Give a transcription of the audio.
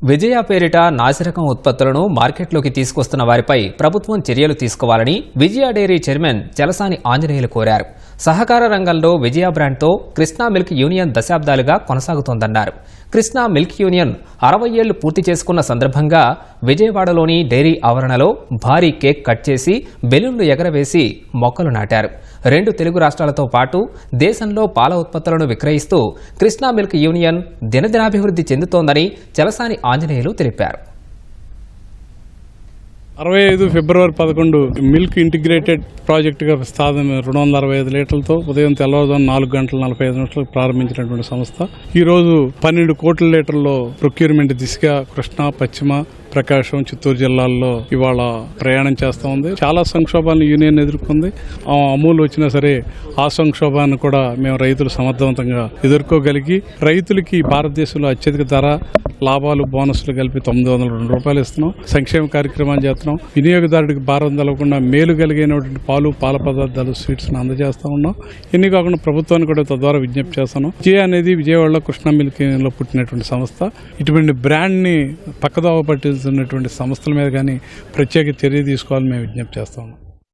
విజయ పేరిట నాసిరకం ఉత్పత్తులను మార్కెట్లోకి తీసుకొస్తున్న వారిపై ప్రభుత్వం చర్యలు తీసుకోవాలని విజయ డైరీ చైర్మన్ చలసాని ఆంజనేయులు కోరారు. సహకార రంగంలో విజయ బ్రాండ్తో కృష్ణా మిల్క్ యూనియన్ దశాబ్దాలుగా కొనసాగుతోందన్నారు. కృష్ణా మిల్క్ యూనియన్ 60 ఏళ్లు పూర్తి చేసుకున్న సందర్భంగా విజయవాడలోని డైరీ ఆవరణలో భారీ కేక్ కట్ చేసి బెలూన్లు ఎగరవేసి మొక్కలు నాటారు. 2 తెలుగు రాష్ట్రాలతో పాటు దేశంలో పాల ఉత్పత్తులను విక్రయిస్తూ కృష్ణా మిల్క్ యూనియన్ దినదినాభివృద్ధి చెందుతోందని చలసాని ఆంజనేయులు తెలిపారు. 65 ఫిబ్రవరి 11 మిల్క్ ఇంటిగ్రేటెడ్ ప్రాజెక్టుగా స్థాపన 265 లీటర్లతో ఉదయం తెల్లవారుజాము 4 గంటల 45 నిమిషాలకు ప్రారంభించినటువంటి సంస్థ ఈరోజు 12 కోట్ల లీటర్లో ప్రొక్యూర్మెంట్ దిశగా కృష్ణా, పశ్చిమ, ప్రకాశం, చిత్తూరు జిల్లాల్లో ఇవాళ ప్రయాణం చేస్తూ ఉంది. చాలా సంక్షోభాలను యూనియన్ ఎదుర్కొంది. అమూల్ వచ్చినా సరే ఆ సంక్షోభాన్ని కూడా మేము రైతులు సమర్థవంతంగా ఎదుర్కోగలిగి రైతులకి భారతదేశంలో అత్యధిక ధర, లాభాలు, బోనస్లు కలిపి 902 రూపాయలు ఇస్తున్నాం. సంక్షేమ కార్యక్రమాలు చేస్తున్నాం. వినియోగదారుడికి భారం తెలవకుండా మేలు కలిగినటువంటి పాలు, పాల పదార్థాలు, స్వీట్స్ అందజేస్తా ఉన్నాం. ఎన్ని కాకుండా ప్రభుత్వాన్ని కూడా తద్వారా విజ్ఞప్తి చేస్తున్నాం. విజయ అనేది విజయవాడలో కృష్ణా మిల్క్ లో పుట్టినటువంటి సంస్థ. ఇటువంటి బ్రాండ్ ని పక్కదోవ పట్టిస్తున్నటువంటి సంస్థల మీద కానీ ప్రత్యేక చర్య తీసుకోవాలని మేము విజ్ఞప్తి చేస్తా ఉన్నాం.